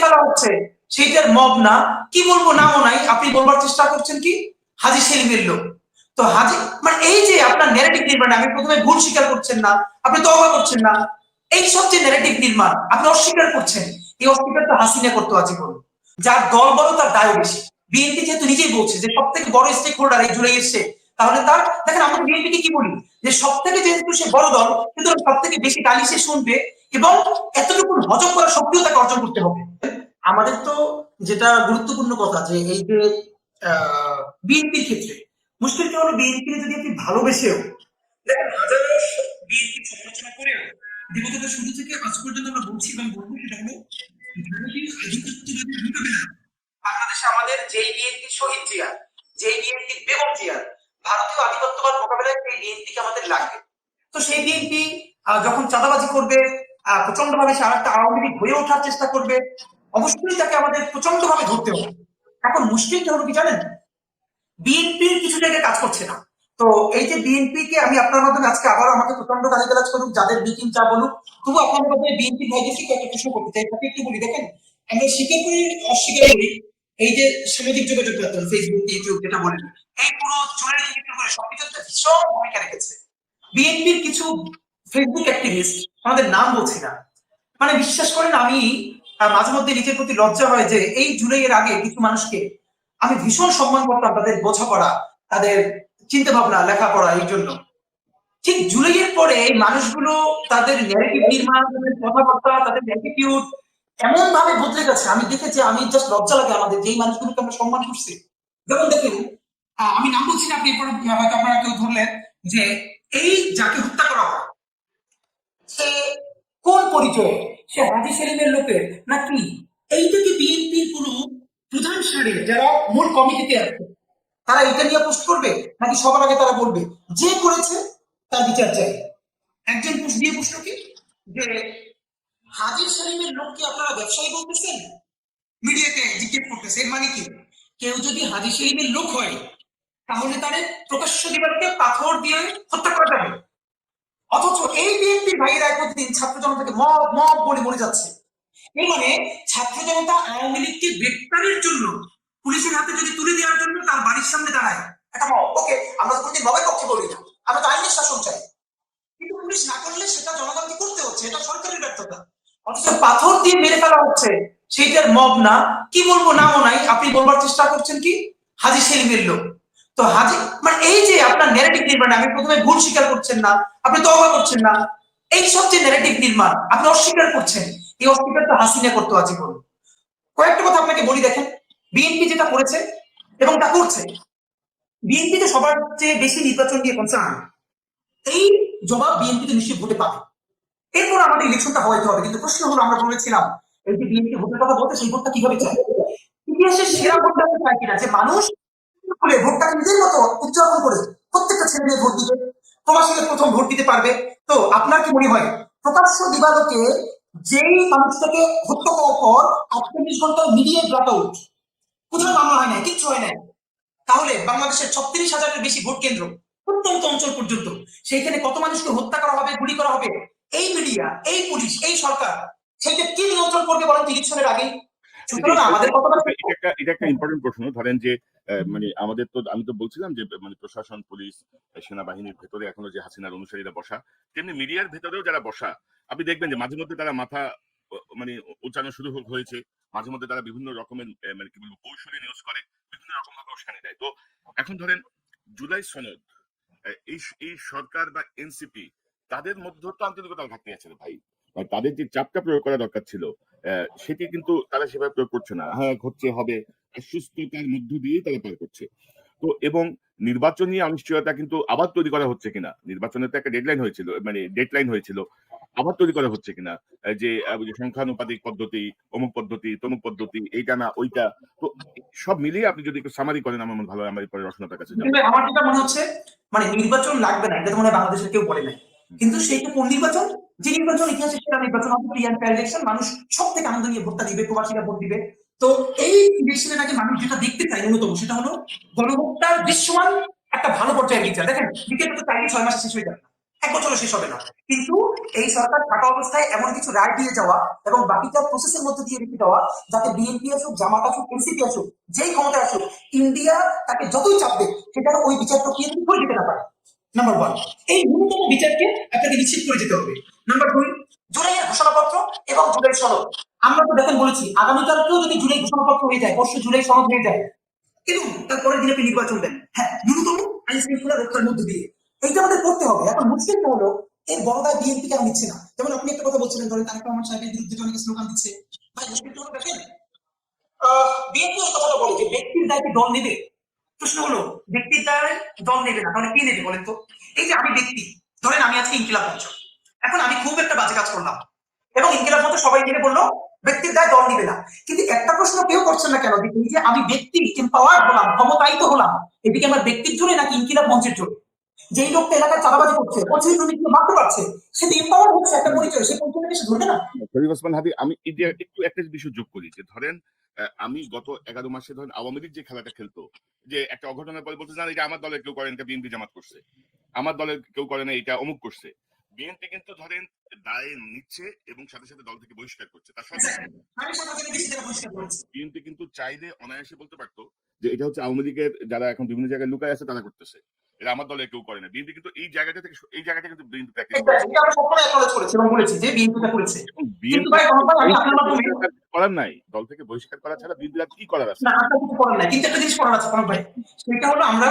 ফেলা হচ্ছে সেইটার মব না, কি বলবো নামও নাই, আপনি বলবার চেষ্টা করছেন কি হাজী সেলিমের লোক। তো হাজী মানে এই যে আপনার ন্যারেটিভ নির্মাণ, আমি প্রথমে ভুল স্বীকার করছেন না, আপনি তওবা করছেন না, এই সব যে ন্যারেটিভ নির্মাণ আপনি অস্বীকার করছেন, এই অস্বীকার তো হাসিনা করতো আজীবন। যার দল বড় তার দায় বেশি। বিএনপি যেহেতু নিজেই বলছে যে সব থেকে বড় স্টেক হোল্ডার এই জুলাই এসছে, তাহলে তার দেখেন আমরা বিএনপিকে কি বলি যে সব থেকে যেহেতু সে বড় দল, কিন্তু সব থেকে বেশি গালি সে শুনবে এবং এতটুকু হজম করার শক্তিও তাকে অর্জন করতে হবে। আমাদের তো যেটা গুরুত্বপূর্ণ কথা যে এই যে বিএনপির ক্ষেত্রে মুশকিলটা হলো বিএনপি যদি আপনি ভালোবেসেও দেখেন হাজারো বিএনপি সমালোচনা করেও বিগত শুরু থেকে আজ পর্যন্ত আমরা বলছি এবং বলবো সেটা হলো বাংলাদেশে আমাদের যেই বিএনপি শহীদ জিয়া, যেই বিএনপি বেগম জিয়া, ভারতীয় আধিপত্যবাদ মোকাবেলায় সেই বিএনপিকে আমাদের লাগবে। তো সেই বিএনপি যখন চাঁদাবাজি করবে, প্রচন্ড ভাবে সে আরেকটা আওয়ামী লীগ হয়ে ওঠার চেষ্টা করবে, অবশ্যই তাকে আমাদের প্রচন্ড ভাবে ধরতে হবে। এখন মুশকিলটা হলো কি জানেন, বিএনপির কিছু জায়গায় কাজ করছে না। তো এই যে বিএনপি কে আমি আপনার মাধ্যমে আজকে আবার আমাকে প্রচন্ড গালিগালাজ করুক, যাদের মিটিং চা বলুক, তবু আপনাদের মাধ্যমে বিএনপি ভাইদেরকে কয়েকটা প্রশ্ন করতে চাই। তাকে একটু বলি, দেখেন আমরা স্বীকার করি অস্বীকার করি, এই যে সামাজিক যোগাযোগ মাধ্যম ফেসবুক ইউটিউব যেটা বলেন, এই পুরো চুলের দিকে করে সবকিছুতে ভীষণ ভূমিকা রেখেছে বিএনপির কিছু ফেসবুক অ্যাক্টিভিস্ট, আমাদের নাম বলছি না, মানে বিশ্বাস করেন আমি মাঝে মধ্যে নিজের প্রতি লজ্জা হয় যে এই জুলাইয়ের আগে কিছু মানুষকে আমি ভীষণ সম্মান করতাম, তাদের বোঝাপড়া, তাদের চিন্তা ভাবনা, লেখাপড়া, এই জন্য ঠিক জুলাইয়ের পরে এই মানুষগুলো তাদের ন্যারেটিভ নির্মাণ, তাদের কথাবার্তা, তাদের অ্যাটিটিউড এমন ভাবে বদলে গেছে, আমি দেখেছি, আমি জাস্ট লজ্জা লাগে আমাদের যেই মানুষগুলোকে আমরা সম্মান করছি। যেমন দেখেন আমি নাম বলছি না, আপনি এরপর হয়তো আপনারা কেউ ধরলেন যে এই যাকে হত্যা করা হয় সে কোন পরিচয়, সে হাজী সেলিমের লোকের নাকি এইটা কি বিএনপির কোনো প্রধান সারির যারা মূল কমিটিতে আছে তারা এটা নিয়ে পোস্ট করবে, নাকি সবার আগে তারা বলবে যে করেছে তার বিচার চাই? একজন পোস্ট দিয়ে প্রশ্ন কি যে হাজী সেলিমের লোককে আপনারা ব্যবসায়ী বলতেছেন, মিডিয়াতে জিজ্ঞেস করতেছে, এর মানে কি কেউ যদি হাজী সেলিমের লোক হয় তাহলে তারে প্রকাশ্য দিবারকে পাথর দিয়ে হত্যা করা যাবে? অথচ এই বিএনপির ভাইয়েরা প্রতিদিন ছাত্র জনতাকে মব মব বলে মরে যাচ্ছে। এই মানে ছাত্র জনতা আওয়ামী লীগকে গ্রেপ্তারের জন্য পুলিশের হাতে যদি তুলে দেওয়ার জন্য তার বাড়ির সামনে দাঁড়ায় একটা মব। ওকে, আমরা তো কোনদিন মবের পক্ষে বলি না, আমরা তো আইনের শাসন চাই, কিন্তু পুলিশ না করলে সেটা জনগণকে করতে হচ্ছে, এটা সরকারের ব্যর্থতা। অথচ পাথর দিয়ে মেরে ফেলা হচ্ছে সেইটার মব না, কি বলবো নামও নাই, আপনি বলবার চেষ্টা করছেন কি হাজী সেলিমের লোক। তো হাজী মানে এই যে আপনার ন্যারেটিভ নির্মাণ, আমি প্রথমে ভুল স্বীকার করছেন না, আপনি তওবা করছেন না, এই সব যে ন্যারেটিভ নির্মাণ আপনি অস্বীকার করছেন, এই অস্বীকার তো হাসিনা করতো আজীবন। কয়েকটা কথা আপনাকে বলি, দেখেন বিএনপি যেটা করেছে এবং তা করছে, বিএনপি তো সবার চেয়ে বেশি নির্বাচন নিয়ে কনসার্ন, এই জবাব বিএনপি তো নিশ্চয়ই ভোটে পাবে, এরপর আমাদের ইলেকশনটা হওয়াইতে হবে। কিন্তু প্রশ্ন হলো, আমরা বলেছিলাম এই যে বিএনপি ভোটের কথা বলতে, সেই ভোটটা কিভাবে চায়? ইতিহাসের সেরা ভোটটা চায় কিনা, যে মানুষ ভোটটাকে নিজের মতো উদযাপন করে প্রত্যেকটা ছেলে মেয়ে ভোট দিবে, প্রবাসীদের প্রথম ভোট দিতে পারবে। তো আপনার কি মনে হয় প্রকাশ্য দিবালোকে যেই মানুষটাকে হত্যা করার পর 48 ঘন্টা মিডিয়া ব্ল্যাক আউট, কোথাও মামলা হয় না, কিচ্ছু হয় না, তাহলে বাংলাদেশের 36,000-এর বেশি ভোট কেন্দ্র প্রত্যন্ত অঞ্চল পর্যন্ত, সেইখানে কত মানুষকে হত্যা করা হবে, গুলি করা হবে, এই মিডিয়া, এই পুলিশ, এই সরকার সেটা কি নিয়ন্ত্রণ করবে বলেন ইলেকশনের আগে? এটা একটা ইম্পর্টেন্ট প্রশ্ন। ধরেন যে মানে আমাদের তো, আমি তো বলছিলাম যে মানে প্রশাসন, পুলিশ, সেনাবাহিনীর ভেতরে এখনো যে হাসিনার অনুসারীরা বসা, তেমনি মিডিয়ার ভেতরেও যারা বসা, আপনি দেখবেন যে মাঝে মধ্যে তারা মাথা মানে উচ্চারণ শুরু হয়েছে, মাঝে মধ্যে তারা বিভিন্ন রকমের মানে কি বলবো কৌশলী নিউজ করে, বিভিন্ন রকম ভাবে উস্কানি দেয়। তো এখন ধরেন জুলাই সনদ, এই সরকার বা এনসিপি তাদের মধ্যে তো আন্তরিকতার ঘাটতি আছে ভাই। তাদের যে চাপটা প্রয়োগ করা দরকার ছিল সেটি কিন্তু তারা সেভাবে প্রয়োগ করছে না। হ্যাঁ, হচ্ছে হবে, সুস্থতার মধ্য দিয়ে তারা পার করছে। তো এবং নির্বাচন নিয়ে অনিশ্চয়তা কিন্তু আবার তৈরি করা হচ্ছে কিনা, নির্বাচনের তো একটা ডেডলাইন হয়েছিল, মানে ডেডলাইন হয়েছিল, আবার তৈরি করা হচ্ছে কিনা, যে সংখ্যানুপাতিক পদ্ধতি, অমুক পদ্ধতি, তমুক পদ্ধতি, এইটা না ওইটা। তো সব মিলিয়ে আপনি যদি একটু সামারি করেন আমার ভালো, আমার পরে রচনাটার কাছে যাবো। আমার যেটা মনে হচ্ছে মানে নির্বাচন লাগবে না, এটা তো মনে হয় বাংলাদেশের কেউ বলে নাই, কিন্তু সেইটা কোন নির্বাচন? যে নির্বাচন ইতিহাসের সেরা নির্বাচন হবে, ফ্রি অ্যান্ড ফেয়ার ইলেকশন, মানুষ সব থেকে আনন্দ নিয়ে ভোটটা দিবে, প্রবাসীরা ভোট দিবে। তো এই ইলেকশনের আগে মানুষ যেটা দেখতে চায় ন্যূনতম, সেটা হলো গণভোটটার দৃশ্যমান একটা ভালো পর্যায়ে বিচার। দেখেন ক্রিকেট তো চাইলে 6 মাসে শেষ হয়ে যাবে, 1 বছরও শেষ হবে না। কিন্তু এই সরকার থাকা অবস্থায় এমন কিছু রায় দিয়ে যাওয়া এবং বাকিটা প্রসেসের মধ্যে দিয়ে রেখে দেওয়া, যাতে বিএনপি আসুক, জামাত আসুক, এনসিপি আসুক, যেই ক্ষমতা আসুক, ইন্ডিয়া তাকে যতই চাপ দেয় সেটা ওই বিচার প্রক্রিয়া করে দিতে না পারে। নাম্বার 1, এই ন্যূনতম বিচারকে আপনাকে নিশ্চিত করে যেতে হবে। নাম্বার 2, জুলাইয়ের ঘোষণাপত্র এবং জুলাই সনদ। আমরা তো দেখেন বলেছি আগামীকালকেও যদি জুলাই ঘোষণাপত্র হয়ে যায়, পরশু জুলাই সনদ হয়ে যায় এবং তারপরের দিনে আপনি নির্বাচন দেন, হ্যাঁ, ন্যূনতম আইন শৃঙ্খলা রক্ষার মধ্যে দিয়ে এইটা আমাদের করতে হবে। এখন মুশকিলটা হলো এর বড়দায় বিএনপি কেন নিচ্ছে না? যেমন আপনি একটা কথা বলছিলেন, ধরেন তারেক রহমান সাহেবের বিরুদ্ধে অনেকে স্লোগান দিচ্ছে। ভাই মুশকিলটা হলো দেখেন, বিএনপি এই কথাটা বলে যে ব্যক্তির দায়িত্বে দল নেবে। প্রশ্ন হলো ব্যক্তির দায় দল নেবে না, তাহলে কে নেবে বলেন তো? এই যে আমি ব্যক্তি, ধরেন আমি আজকে ইনকিলাব মঞ্চ, এখন আমি খুব একটা বাজে কাজ করলাম এবং ইনকিলাব মঞ্চ সবাই মিলে বললো ব্যক্তির দায় দল নিবে না। কিন্তু একটা প্রশ্ন কেউ করছেন না কেন, যে এই যে আমি ব্যক্তি এম্পাওয়ার্ড হলাম, ক্ষমতায়িত হলাম, এদিকে আমার ব্যক্তির জন্য নাকি ইনকিলাব মঞ্চের জন্য? যেই লোকটা এলাকায় চাঁদাবাজি করছে, পঁচিশ জমি মারতে পারছে, সে তো এম্পাওয়ার্ড হচ্ছে, একটা পরিচয়, সে পরিচয়টাকে সে ধরবে না। শরীফ ওসমান হাদি, আমি একটু একটা বিষয় যোগ করি যে ধরেন আমি গত 11 মাসে ধরেন আওয়ামী লীগ যে খেলাটা খেলতো, যে একটা অঘটনের পরে বলতে না এটা আমার দলের কেউ করেন, এটা বিএনপি জামাত করছে, আমার দলের কেউ করে না, এটা অমুক করছে। বিএনপি কিন্তু ধরেন দায় নিচ্ছে এবং সাথে সাথে দল থেকে বহিষ্কার করছে। তার সাথে বিএনপি কিন্তু চাইলে অনায়াসে বলতে পারতো যে এটা হচ্ছে আওয়ামী লীগের যারা এখন বিভিন্ন জায়গায় লুকায় আছে তারা করতেছে, এটা আমার দলে কেউ করে না। বিএনপি কিন্তু এই জায়গাটা কিন্তু বিএনপি প্র্যাকটিস করার নাই, দল থেকে বহিষ্কার করা ছাড়া বিএনপি আর কি করার আছে? কিন্তু একটা জিনিস করার আছে ভাই, সেটা হলো আমরা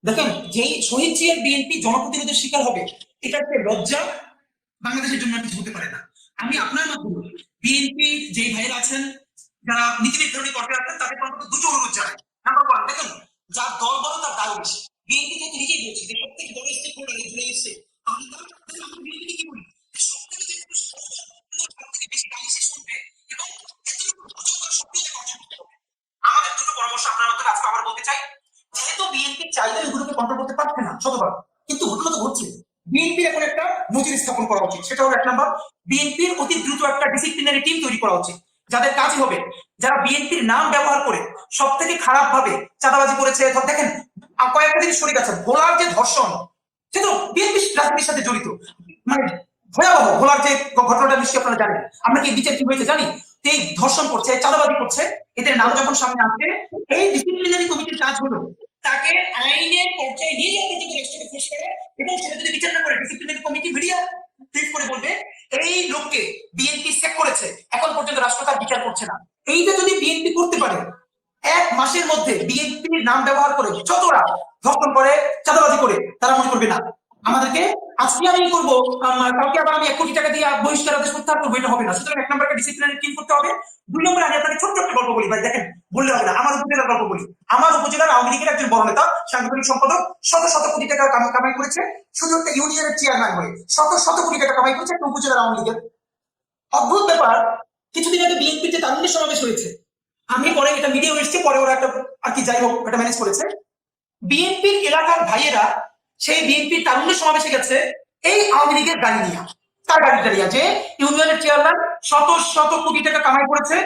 দেখেন যেই শহীদ জিয়ার বিএনপি জনপ্রতিরোধের শিকার হবে, এটার লজ্জা বাংলাদেশের জন্য কিছু হতে পারে না। আমি আপনার মাধ্যমে বিএনপি যেই ভাইয়েরা আছেন, যারা নীতি নির্ধারণী পর্যায়ে আছেন, তাদের অন্তত দুটো অনুরোধ জানাই। নাম্বার 1, দেখেন যার দল বড় তার দায় বেশি। বিএনপি যেহেতু নিজেই বলছে যে প্রত্যেক দলের স্টেক হোল্ডার জুড়ে এসছে, আমি বিএনপি কি করি সব থেকে বেশি গালি সে শুনবে এবং আমাদের দুটো পরামর্শ আপনার মধ্যে আজকে আবার বলতে চাই। যেহেতু বিএনপি চাইলে এগুলোকে কন্ট্রোল করতে পারছে না শতভাগ, কিন্তু ঘটনা তো ঘটছে। বিএনপির এখন একটা নজির স্থাপন করা উচিত, সেটা হলো 1 নম্বর, বিএনপির অতি দ্রুত একটা ডিসিপ্লিনারি টিম তৈরি করা উচিত, যাদের কাজ হবে যারা বিএনপির নাম ব্যবহার করে সব থেকে খারাপ ভাবে চাঁদাবাজি করেছে। দেখেন কয়েকটা জিনিস শরীর আছে, ভোলার যে ধর্ষণ, সে তো বিএনপি রাজনীতির সাথে জড়িত, মানে ভয়াবহ। ভোলার যে ঘটনাটা নিশ্চয়ই আপনারা জানেন, আমরা কি বিচার কি হয়েছে জানি, এই ধর্ষণ করছে, চাঁদাবাজি করছে, এদের নাম যখন সামনে আসবে, এই ডিসিপ্লিনারি কমিটির কাজ হলো তাকে আইনের পর্যায়ে নিয়ে যাওয়া পর্যন্ত রাষ্ট্রকে ফেস করে, এবং সেটা যদি বিচার না করে ডিসিপ্লিনারি কমিটি মিডিয়া টুইট করে বলবে এই লোককে বিএনপি চেক করেছে, এখন পর্যন্ত রাষ্ট্র তার বিচার করছে না। এইটা যদি বিএনপি করতে পারে, 1 মাসের মধ্যে বিএনপির নাম ব্যবহার করে যতরা ধর্ষণ করে, চাঁদাবাজি করে, তারা মনে করবে না আমাদেরকে আজকে আমি করবো, কালকে আবার আমি 1 কোটি টাকা দিয়ে বহিষ্কার আদেশ প্রত্যাহার করবো, এটা হবে না। সুতরাং 1 নম্বরকে ডিসিপ্লিনারি টিম করতে হবে। 2 নম্বরে আমি আপনাকে ছোট্ট একটা গল্প বলি ভাই, দেখেন বললে হবে না, আমার উপজেলার গল্প বলি। আমার উপজেলার আওয়ামী লীগের একজন বড় নেতা, সাংগঠনিক সম্পাদক, শত শত কোটি টাকা কামাই করেছে, শুধু একটা ইউনিয়নের চেয়ারম্যান হয়ে শত শত কোটি টাকা কামাই করেছে একটা উপজেলার আওয়ামী লীগের। অদ্ভুত ব্যাপার, কিছুদিন আগে বিএনপিতে তারুণ্যের সমাবেশ হয়েছে, আমি পরে এটা মিডিয়া এসছে, পরে ওরা একটা আর কি যাই হোক এটা ম্যানেজ করেছে। বিএনপির এলাকার ভাইয়েরা সেই বিএনপির তারুণ্যের সমাবেশে গেছে এই আওয়ামী লীগের গাড়ি নিয়ে, তার গাড়িটা নিয়ে, যে ইউনিয়নের চেয়ারম্যান শত শত কোটি টাকা কামাই করেছে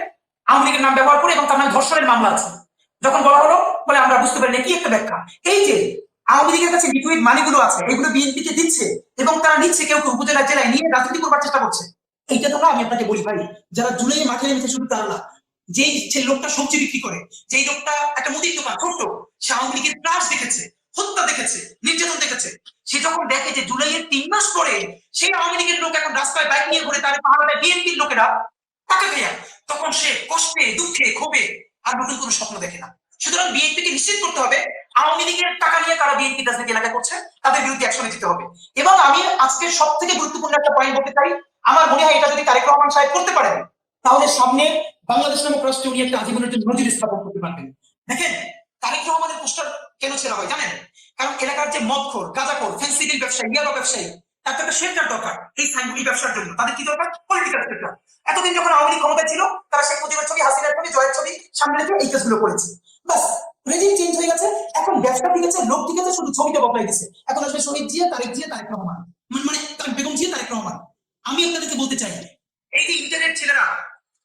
আওয়ামী লীগের নাম ব্যবহার করে এবং তার নামে ধর্ষণের মামলা আছে। যখন বলা হলো বলে আমরা বুঝতে পারি না, কি একটা ব্যাখ্যা, এই যে আওয়ামী লীগের কাছে লিকুইড মানিগুলো আছে এগুলো বিএনপিকে দিচ্ছে এবং তারা নিচ্ছে, কেউ কেউ উপজেলা জেলায় নিয়ে রাজনীতি করবার চেষ্টা করছে। এইটা তো আমি আপনাকে বলি ভাই, যারা জুলাই মাঠে নেমেছে শুধু তারা না, যেই লোকটা সবজি বিক্রি করে, যেই লোকটা একটা মুদির দোকান ছোট্ট, সে আওয়ামী লীগের ত্রাস দেখেছে, হত্যা দেখেছে, নির্যাতন দেখেছে। সে যখন দেখে যে জুলাইয়ের 3 মাস পরে সেই আওয়ামী লীগের লোক এখন রাস্তায় বাইক নিয়ে ঘুরে, তার পাহাড়ে বিএনপির লোকেরা টাকা দেয়া, তখন সে কষ্টে, দুঃখে, ক্ষোভে আর নতুন কোনো স্বপ্ন দেখে না। সুতরাং বিএনপিকে নিশ্চিত করতে হবে আওয়ামী লীগের টাকা নিয়ে কারা বিএনপি রাজনীতি এলাকায় করছে তাদের বিরুদ্ধে অ্যাকশনে যেতে হবে। এবং আমি আজকে সব থেকে গুরুত্বপূর্ণ একটা পয়েন্ট বলতে চাই, আমার মনে হয় এটা যদি তারেক রহমান সাহেব করতে পারেন, তাহলে সামনে বাংলাদেশ নামক রাষ্ট্রে উনি একটা আজীবনের জন্য নজির স্থাপন করতে পারবেন। দেখেন তারেক রহমানের পোস্টার কেন ছেড়া হয় জানেন? কারণ এলাকার যে মদখোর, গাঁজাখোর, ফেন্সিডিল ব্যবসায়ী, ইয়াবা ব্যবসায়ী, তার তো একটা শেল্টার দরকার এই সাইনগুলি ব্যবসার জন্য। তাদের কি দরকার? Political shelter. এতদিন যখন আওয়ামী লীগ ক্ষমতায় ছিল, তারা শেখ মুজিবের ছবি, হাসিনার ছবি, জয়ের ছবি সামনে রেখে এই কাজগুলো করেছে। বাস, রেজিম চেঞ্জ হয়ে গেছে, এখন ব্যবসা ঠিক আছে, লোক ঠিক আছে, শুধু ছবিটা বদলাই দিচ্ছে। এখন আসবে শহীদ জিয়া, তারেক রহমান, মানে বেগম জিয়া, তারেক রহমান। আমি আপনাদেরকে বলতে চাই, এই যে ইন্টারনেট ছেলেরা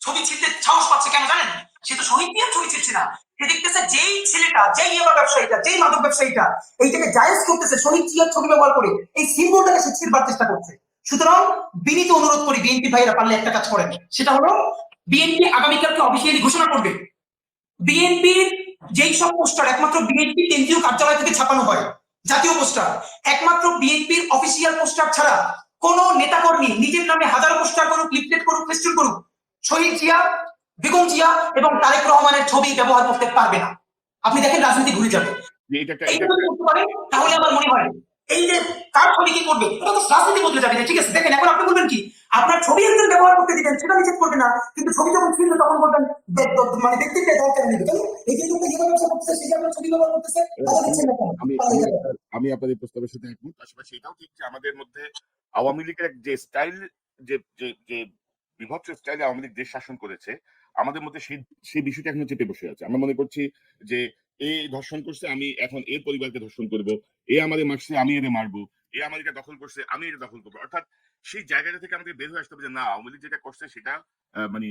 ছবি ছিঁড়তে সাহস পাচ্ছে কেন জানেন? সে তো শহীদ জিয়ার ছবি ছিঁড়ছে না, সে দেখতেছে যেই ছেলেটা, যেই ইয়াবা ব্যবসায়ীটা, যেই মাদক ব্যবসায়ীটা এইটাকে জায়েজ করতেছে শহীদ জিয়ার ছবি ব্যবহার করে, এই সিম্বলটাকে সে ছিঁড়বার চেষ্টা করছে। সুতরাং বিনীত অনুরোধ করি বিএনপি ভাইরা পারলে একটা কাজ করেন, সেটা হলো বিএনপি আগামীকালকে অফিসিয়ালি ঘোষণা করবে বিএনপির যেই সব পোস্টার একমাত্র বিএনপি কেন্দ্রীয় কার্যালয় থেকে ছাপানো হয়, জাতীয় পোস্টার, একমাত্র বিএনপির অফিসিয়াল পোস্টার ছাড়া কোন নেতাকর্মী নিজের নামে হাজারো পোস্টার করুক, লিফলেট করুক, ফেস্টুন করুক, শহীদ জিয়া, বেগম জিয়া এবং তারেক রহমানের ছবি ব্যবহার করতে পারবে না। আপনি দেখেন রাজনীতি ঘুরে যাবে। যে এটা একটা এইটা যদি করতে পারে তাহলে আমার মনে হয় এই যে কার ছবি কি করবে এটা তো রাজনীতি বদলে যাবে না। ঠিক আছে, দেখেন এখন আপনি বলবেন কি আপনার ছবি একজন ব্যবহার করতে দিবেন, সেটা নিষেধ করবে না, কিন্তু ছবি যখন ছিনবে তখন বলবেন মানে ব্যক্তিত্বে দরকার নেই, কেন এই যে লোকটা যেভাবে ব্যবসা করতেছে সেই আপনার ছবি ব্যবহার করতেছে তাহলে দিচ্ছেন না কেন? আমি আমি আপনাদের প্রস্তাবের সাথে একমত। পাশাপাশি এটাও ঠিক যে আমাদের মধ্যে আওয়ামী লীগের যে স্টাইল, যে যে যে বিভৎস স্টাইলে আওয়ামী লীগ দেশ শাসন করেছে, আমাদের মধ্যে সেই বিষয়টা এখনো চেপে বসে আছে। আমরা মনে করছি যে এ ধর্ষণ করছে, আমি এখন এর পরিবারকে ধর্ষণ করব, এ আমাদের মারছে, আমি এর মারবো, এ আমাদেরকে দখল করছে, আমি এটা দখল করবো। অর্থাৎ সেই জায়গাটা থেকে আমাদের বের হয়ে আসতে হবে যে না, আওয়ামী লীগ যেটা করছে সেটা মানে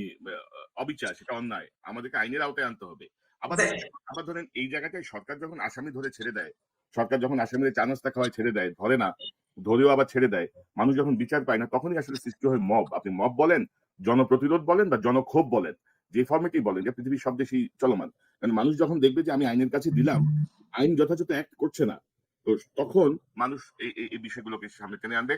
অবিচার, সেটা অন্যায়, আমাদেরকে আইনের আওতায় আনতে হবে। আবার ধরেন এই জায়গাটায় সরকার যখন আসামি ধরে ছেড়ে দেয়, সরকার যখন আসামিদের চা নাস্তা খাওয়ায় ছেড়ে দেয়, ধরে না, ধরেও আবার ছেড়ে দেয়, মানুষ যখন বিচার পায় না, তখনই আসলে সৃষ্টি হয় মব। আপনি মব বলেন, জনপ্রতিরোধ বলেন বা জনক্ষোভ বলেন, যে ফর্মেটই বলেন, যে পৃথিবীর সব দেশেই চলমান। কারণ মানুষ যখন দেখবে যে আমি আইনের কাছে দিলাম, আইন যথাযথ অ্যাক্ট করছে না, তো তখন মানুষ এই বিষয়গুলোকে সামনে টেনে আনবে।